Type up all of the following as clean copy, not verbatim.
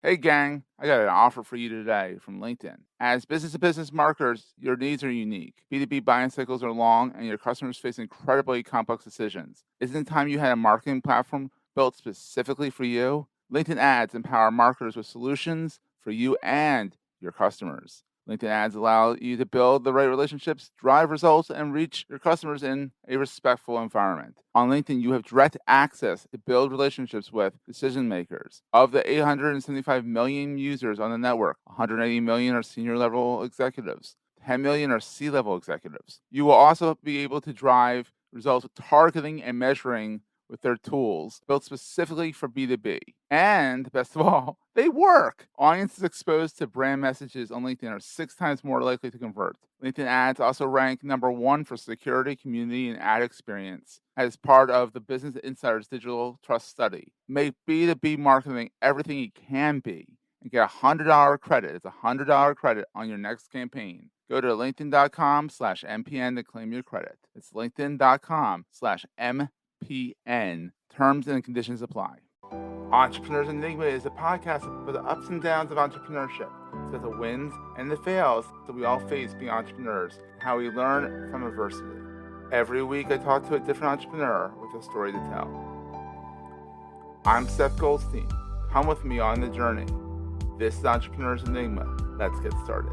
Hey gang, I got an offer for you today from LinkedIn. As business to business marketers, your needs are unique. B2B buying cycles are long and your customers face incredibly complex decisions. Isn't it time you had a marketing platform built specifically for you? LinkedIn ads empower marketers with solutions for you and your customers. LinkedIn ads allow you to build the right relationships, drive results, and reach your customers in a respectful environment. On LinkedIn, you have direct access to build relationships with decision makers. Of the 875 million users on the network, 180 million are senior level executives. 10 million are C-level executives. You will also be able to drive results with targeting and measuring with their tools built specifically for B2B. And best of all, they work. Audiences exposed to brand messages on LinkedIn are 6 times more likely to convert. LinkedIn ads also rank #1 for security, community, and ad experience as part of the Business Insider's Digital Trust Study. Make B2B marketing everything it can be and get a $100 credit. It's a $100 credit on your next campaign. Go to linkedin.com/MPN to claim your credit. It's linkedin.com/MPN. Terms and conditions apply. Entrepreneurs Enigma is a podcast for the ups and downs of entrepreneurship. It's about the wins and the fails that we all face being entrepreneurs, how we learn from adversity. Every week I talk to a different entrepreneur with a story to tell. I'm Seth Goldstein. Come with me on the journey. This is Entrepreneurs Enigma. Let's get started.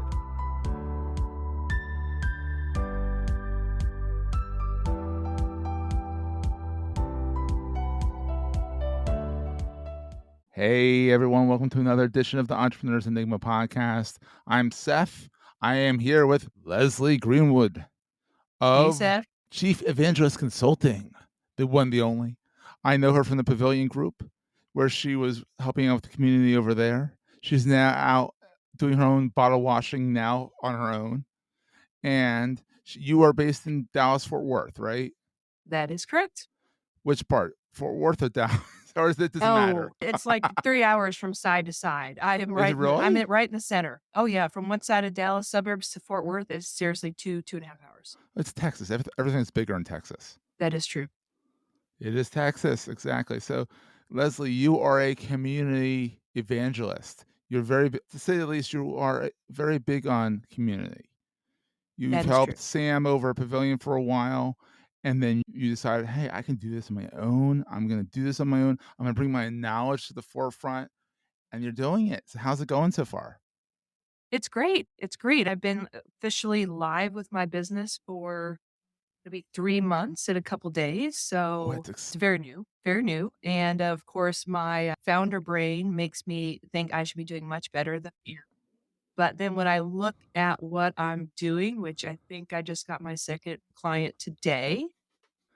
Hey everyone, welcome to another edition of the Entrepreneurs Enigma podcast. I'm Seth. I am here with Leslie Greenwood Hey, of Seth. Chief Evangelist Consulting, the one, the only. I know her from the Pavilion Group, where she was helping out with the community over there. She's now out doing her own bottle washing now on her own. And you are based in Dallas, Fort Worth, right? That is correct. Which part? Fort Worth or Dallas? Or does it doesn't matter? Oh, it's like 3 hours from side to side. I am Is it really? right in the center. Oh, yeah, from one side of Dallas suburbs to Fort Worth is seriously 2.5 hours. It's Texas. Everything's bigger in Texas. That is true. It is Texas, exactly. So, Leslie, you are a community evangelist. You're to say the least, you are very big on community. You've That is true. helped Sam over at Pavilion for a while, and then you decided, hey, I can do this on my own. I'm going to do this on my own. I'm going to bring my knowledge to the forefront, and you're doing it. So, how's it going so far? It's great. It's great. I've been officially live with my business for maybe 3 months and a couple days, so What? it's very new, very new, and, of course, my founder brain makes me think I should be doing much better than here. But then when I look at what I'm doing, which I think I just got my second client today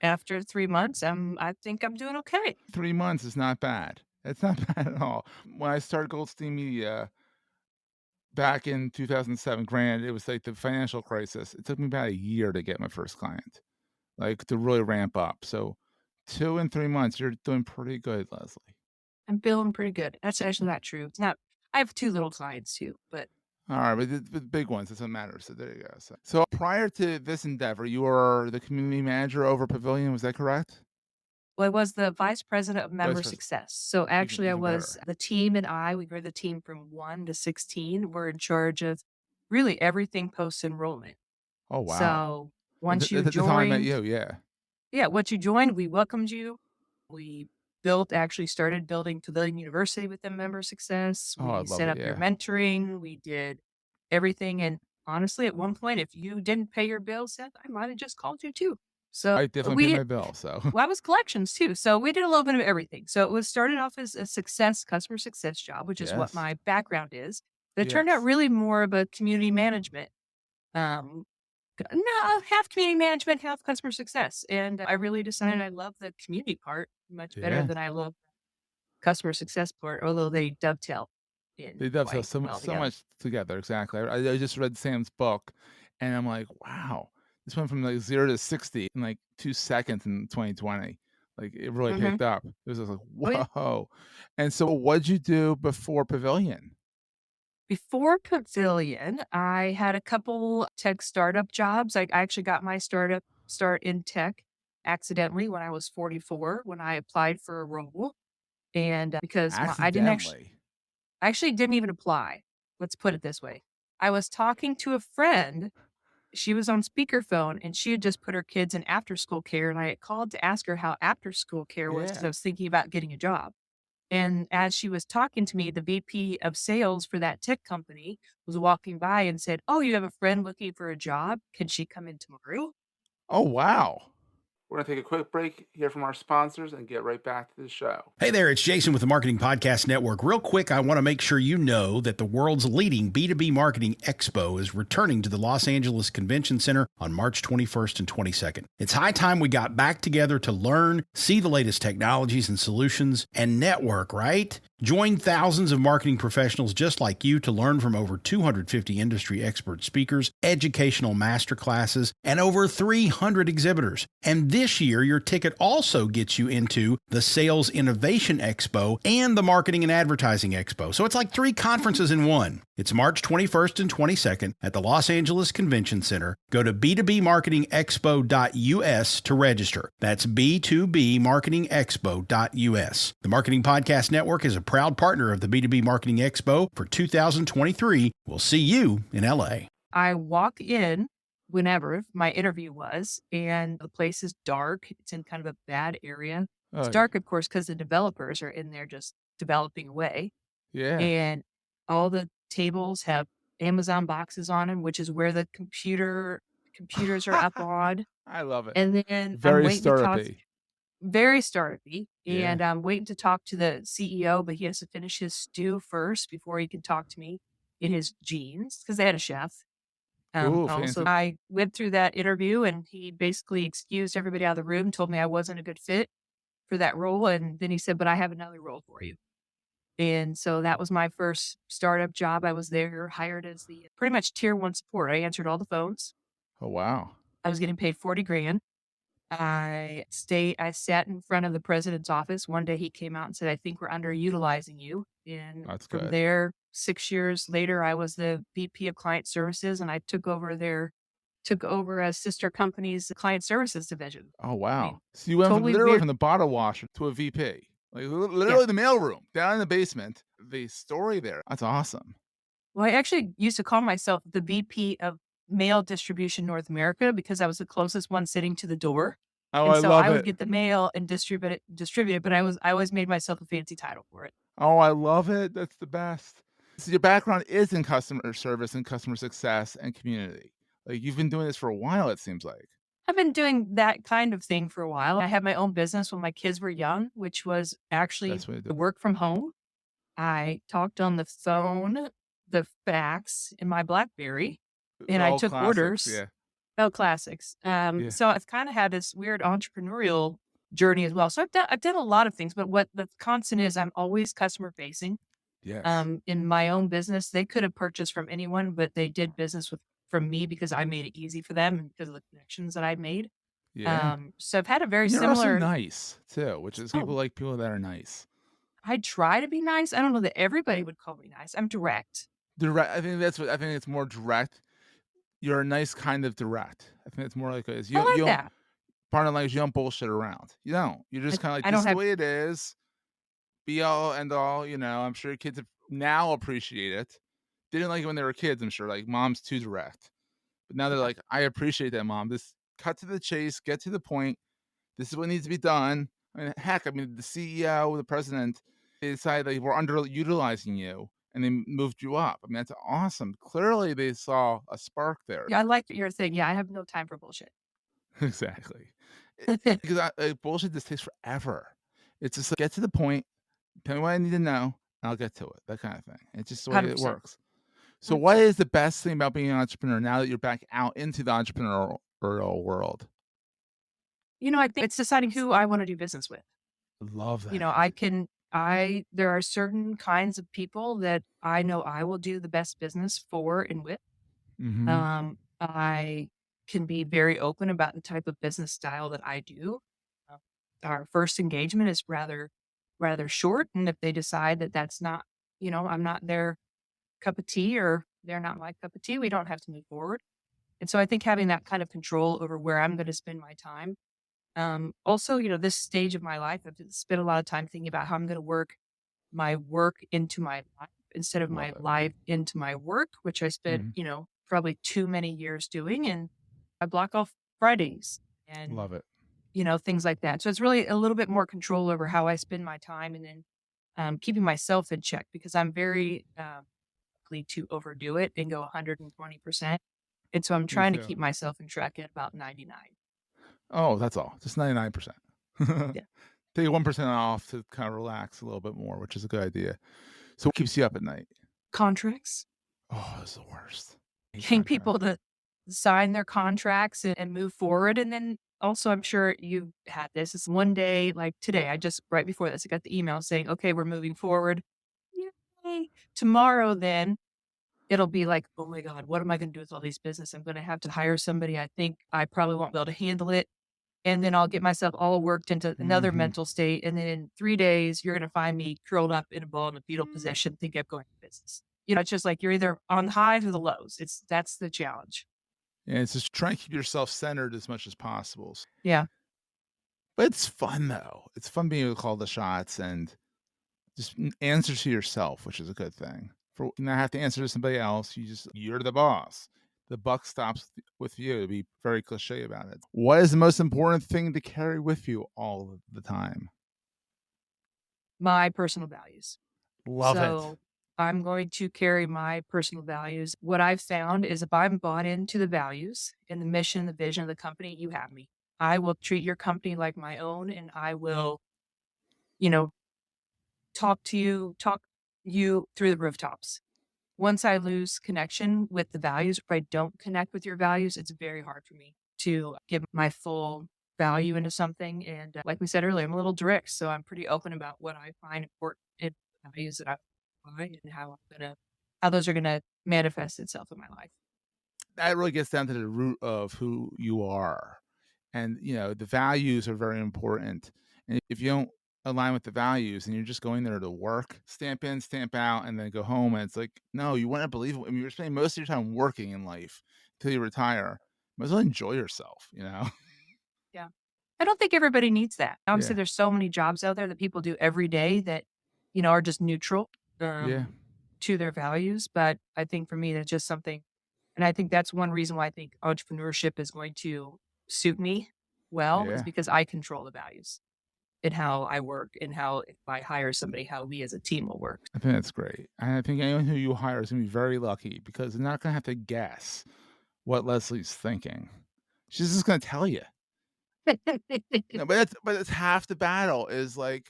after 3 months, I think I'm doing okay. 3 months is not bad. It's not bad at all. When I started Goldstein Media, back in 2007, granted, it was like the financial crisis. It took me about a year to get my first client, like to really ramp up. So 2 and 3 months, you're doing pretty good, Leslie. I'm feeling pretty good. That's actually not true. It's not. I have 2 little clients too, but All right, but the big ones, that's what matters. So there you go. So prior to this endeavor, you were the community manager over Pavilion. Was that correct? well, I was the vice president of Vice member president. success. So Even actually I even was better. the team and we grew the team from 1 to 16. We're in charge of really everything post-enrollment. Oh wow. So once you At the time I met joined you, yeah. yeah, once you joined, we welcomed you. We actually started building Pavilion University with the member success. Oh, I We love set it. up your Yeah. mentoring. We did everything. And honestly, at one point, if you didn't pay your bill, Seth, I might have just called you too. So I definitely we paid did, my bill. So well, I was collections too. So we did a little bit of everything. So it was started off as a customer success job, which is what yes, my background is. But it turned out yes. really more of a community management um, no, half community management, half customer success. And I really decided I love the community part much better Yeah. than I love customer success part, although they dovetail They in dovetail quite so well so together. much together, exactly. I just read Sam's book, and I'm like, "Wow, this went from, like, 0 to 60 in, like, 2 seconds in 2020." Like, it really hmm picked up. It was just like, Oh, yeah. "Whoa." And so what'd you do before Pavilion? Before Pavilion, I had a couple tech startup jobs. I actually got my startup start in tech accidentally when I was 44 when I applied for a role. And because I didn't actually, Accidentally. I actually didn't even apply. Let's put it this way. I was talking to a friend. She was on speakerphone and she had just put her kids in after school care. And I had called to ask her how after school care was because Yeah. I was thinking about getting a job. And as she was talking to me, the VP of sales for that tech company was walking by and said, "Oh, you have a friend looking for a job. Can she come in tomorrow?" Oh, wow. We're going to take a quick break, hear from our sponsors, and get right back to the show. Hey there, it's Jason with the Marketing Podcast Network. Real quick, I want to make sure you know that the world's leading B2B Marketing Expo is returning to the Los Angeles Convention Center on March 21st and 22nd. It's high time we got back together to learn, see the latest technologies and solutions, and network, right? Join thousands of marketing professionals just like you to learn from over 250 industry expert speakers, educational masterclasses, and over 300 exhibitors. And this year, your ticket also gets you into the Sales Innovation Expo and the Marketing and Advertising Expo. So it's like 3 conferences in one. It's March 21st and 22nd at the Los Angeles Convention Center. Go to b2bmarketingexpo.us to register. That's b2bmarketingexpo.us. The Marketing Podcast Network is a proud partner of the B2B Marketing Expo for 2023. We'll see you in LA. I walk in whenever my interview was, and the place is dark. It's in kind of a bad area. It's Oh, dark, of course, because the developers are in there just developing away. yeah. And all the tables have Amazon boxes on them, which is where the computers are up on. I love it. And then I'm Very waiting to talk. startup-y. Very startup-y, Yeah. and I'm waiting to talk to the CEO, but he has to finish his stew first before he can talk to me in his jeans because they had a chef. Ooh, Also, fancy. I went through that interview, and he basically excused everybody out of the room, told me I wasn't a good fit for that role, and then he said, "But I have another role for you." And so that was my first startup job. I was there hired as the pretty much tier 1 support. I answered all the phones. Oh, wow. I was getting paid 40 grand. I sat in front of the president's office. One day he came out and said, "I think we're underutilizing you." And That's from good. there, 6 years later, I was the VP of client services and I took over a sister company's client services division. Oh, I wow. mean, So you went from totally literally weird. from the bottle washer to a VP. Like, Yeah. literally the mailroom, down in the basement. The story there. That's awesome. Well, I actually used to call myself the VP of mail distribution North America because I was the closest one sitting to the door. Oh, And I so love I would it. get the mail and distribute it, but I always made myself a fancy title for it. Oh, I love it. That's the best. So your background is in customer service and customer success and community. Like, you've been doing this for a while, it seems like. I've been doing that kind of thing for a while. I had my own business when my kids were young, which was actually Best way to do the it. work from home. I talked on the phone, the fax in my BlackBerry, and I All took classics, orders. yeah. Oh, classics. Yeah. So I've kind of had this weird entrepreneurial journey as well. So I've done a lot of things, but what the constant is, I'm always customer facing. Yes. In my own business, they could have purchased from anyone, but they did business from me because I made it easy for them and because of the connections that I made. Yeah. So I've had a very And you're also similar. nice too, which is people Oh, like people that are nice. I try to be nice. I don't know that everybody would call me nice. I'm direct. Direct. I think it's more direct. You're a nice kind of direct. I think it's more like this. I You like don't, that. pardon language, you don't bullshit around. You don't. You're I, just kind of like, I this don't is the have. way it is. Be all end all. I'm sure kids now appreciate it. Didn't like it when they were kids. I'm sure, like, mom's too direct. But now they're Yeah, like, I appreciate that, mom. This cut to the chase, get to the point. This is what needs to be done. I mean, heck, the CEO, the president, they decided they were underutilizing you and they moved you up. I mean, that's awesome. Clearly, they saw a spark there. yeah, I like what you're saying. Yeah, I have no time for bullshit. Exactly. Because bullshit just takes forever. It's just like, get to the point, tell me what I need to know, and I'll get to it. That kind of thing. It's just the way it 100%. works. So, what 100%. is the best thing about being an entrepreneur now that you're back out into the entrepreneurial world? I think it's deciding who I want to do business with. Love You know, that. I can, I, there are certain kinds of people that I know I will do the best business for and with. Hmm. I can be very open about the type of business style that I do. Uh, Our first engagement is rather short. And if they decide that that's not, I'm not their cup of tea or they're not my cup of tea, we don't have to move forward. And so I think having that kind of control over where I'm going to spend my time. Also, this stage of my life, I've spent a lot of time thinking about how I'm going to work my work into my life. instead of Love my it. life into my work, which I spent, Mhm. probably too many years doing. And I block off Fridays and, Love it. things like that. So it's really a little bit more control over how I spend my time, and then keeping myself in check, because I'm very likely to overdo it and go 120%. And so I'm Me trying to too. keep myself in track at about 99. Oh, that's all. Just 99%. Yeah. Take 1% off to kind of relax a little bit more, which is a good idea. So what keeps you up at night? Contracts, Oh, it's the worst. I hate getting people contracts. to sign their contracts and move forward. And then also, I'm sure you've had this. It's one day, like today, I just, right before this, I got the email saying, okay, we're moving forward. Yay. Tomorrow, then it'll be like, oh my God, what am I going to do with all these business? I'm going to have to hire somebody. I think I probably won't be able to handle it. And then I'll get myself all worked into another Mhm. mental state. And then in 3 days, you're going to find me curled up in a ball in a fetal position, think I'm going to business. It's just like you're either on the highs or the lows. That's the challenge. Yeah, it's just trying to keep yourself centered as much as possible. Yeah. But it's fun though. It's fun being able to call the shots and just answer to yourself, which is a good thing. For you not have to answer to somebody else, you're the boss. The buck stops with you. To be very cliche about it. What is the most important thing to carry with you all of the time? My personal values. Love it. So I'm going to carry my personal values. What I've found is if I'm bought into the values and the mission, the vision of the company, you have me. I will treat your company like my own, and I will, you know, talk you through the rooftops. Once I lose connection with the values, if I don't connect with your values, it's very hard for me to give my full value into something. And like we said earlier, I'm a little direct, so I'm pretty open about what I find important in values that I find, and how those are gonna manifest itself in my life. That really gets down to the root of who you are. And, the values are very important. And if you don't align with the values and you're just going there to work, stamp in, stamp out, and then go home, and it's like, no, you wouldn't believe it. I mean, you're spending most of your time working in life until you retire. Might as well enjoy yourself. Yeah. I don't think everybody needs that. Obviously, Yeah. there's so many jobs out there that people do every day that, are just neutral Yeah. to their values. But I think for me, that's just something. And I think that's one reason why I think entrepreneurship is going to suit me well, is Yeah. because I control the values in how I work, and how, if I hire somebody, how we as a team will work. I think that's great. And I think anyone who you hire is going to be very lucky because they're not going to have to guess what Leslie's thinking. She's just going to tell you. No, but it's half the battle is like,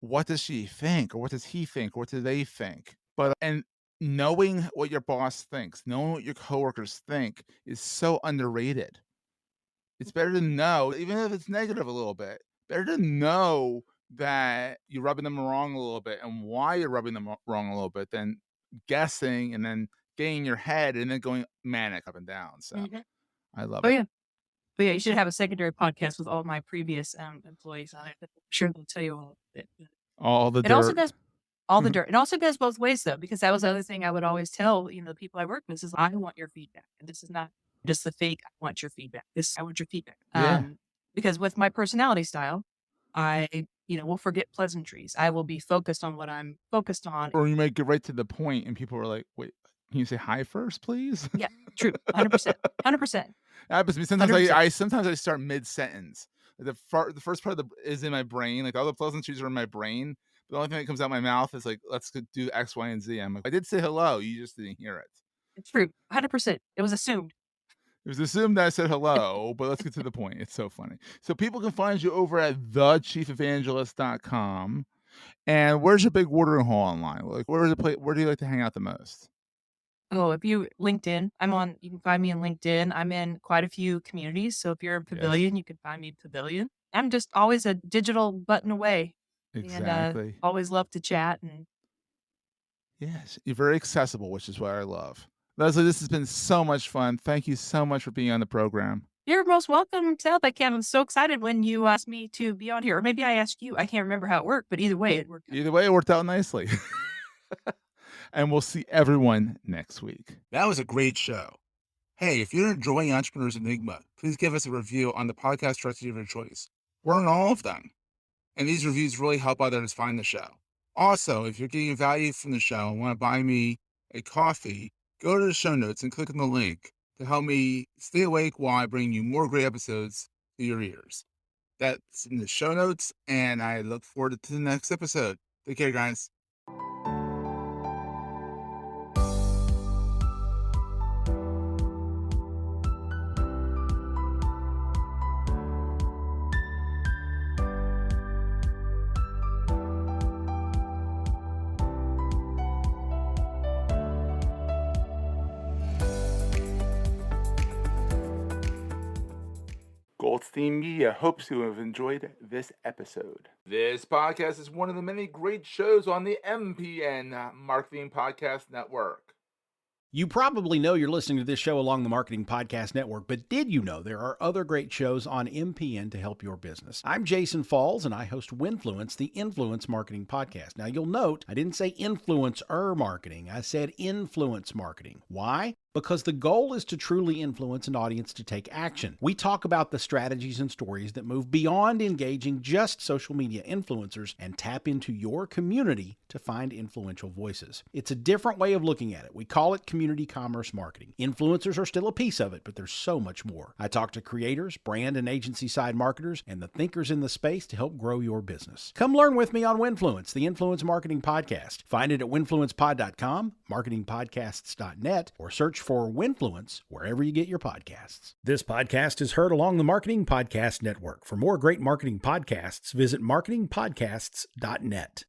what does she think, or what does he think, or what do they think? But and knowing what your boss thinks, knowing what your coworkers think is so underrated. It's better to know, even if it's negative a little bit, better to know that you're rubbing them wrong a little bit and why you're rubbing them wrong a little bit than guessing and then getting in your head and then going manic up and down. So Mhm. I love Oh it. yeah. But yeah, you should have a secondary podcast with all my previous employees on it. I'm sure they'll tell you all of it. All the It also dirt. does all the dirt. It also goes both ways though, because that was the other thing I would always tell, the people I work with is, I want your feedback. And this is not just the fake, I want your feedback. I want your feedback. Yeah. Because with my personality style, I, will forget pleasantries. I will be focused on what I'm focused on. Or you might get right to the point and people are like, wait, can you say hi first, please? Yeah, true. 100%. 100%. Happens to me. Sometimes 100%. I start mid-sentence. The first part is in my brain, like all the pleasantries are in my brain. But the only thing that comes out my mouth is like, let's go do X, Y, and Z. I'm like, I did say hello, you just didn't hear it. It's true. 100%. It was assumed. It was assumed that I said hello, but let's get to the point. It's so funny. So people can find you over at thechiefevangelist.com. And where's your big watering hole online? Like, where do you like to hang out the most? Oh, if you LinkedIn, you can find me in LinkedIn. I'm in quite a few communities. So if you're in Yes, Pavilion, you can find me in Pavilion. I'm just always a digital button away, and exactly. always love to chat. And Yes, you're very accessible, which is what I love. Leslie, this has been so much fun. Thank you so much for being on the program. you're most welcome, Seth. I'm so excited when you asked me to be on here. Or maybe I asked you. I can't remember how it worked, but either way, it worked out. Either way, it worked out nicely. And we'll see everyone next week. That was a great show. Hey, if you're enjoying Entrepreneurs Enigma, please give us a review on the podcast directory of your choice. We're on all of them. And these reviews really help others find the show. Also, if you're getting value from the show and want to buy me a coffee, go to the show notes and click on the link to help me stay awake while I bring you more great episodes to your ears. That's in the show notes, and I look forward to the next episode. Take care, guys. Goldstein Media hopes you have enjoyed this episode. This podcast is one of the many great shows on the MPN Marketing Podcast Network. You probably know you're listening to this show along the Marketing Podcast Network, but did you know there are other great shows on MPN to help your business? I'm Jason Falls, and I host Winfluence, the Influence Marketing Podcast. Now, you'll note I didn't say influencer marketing. I said influence marketing. Why? Because the goal is to truly influence an audience to take action. We talk about the strategies and stories that move beyond engaging just social media influencers and tap into your community to find influential voices. It's a different way of looking at it. We call it community commerce marketing. Influencers are still a piece of it, but there's so much more. I talk to creators, brand and agency side marketers, and the thinkers in the space to help grow your business. Come learn with me on Winfluence, the Influence Marketing Podcast. Find it at winfluencepod.com, marketingpodcasts.net, or search for Winfluence wherever you get your podcasts. This podcast is heard along the Marketing Podcast Network. For more great marketing podcasts, visit marketingpodcasts.net.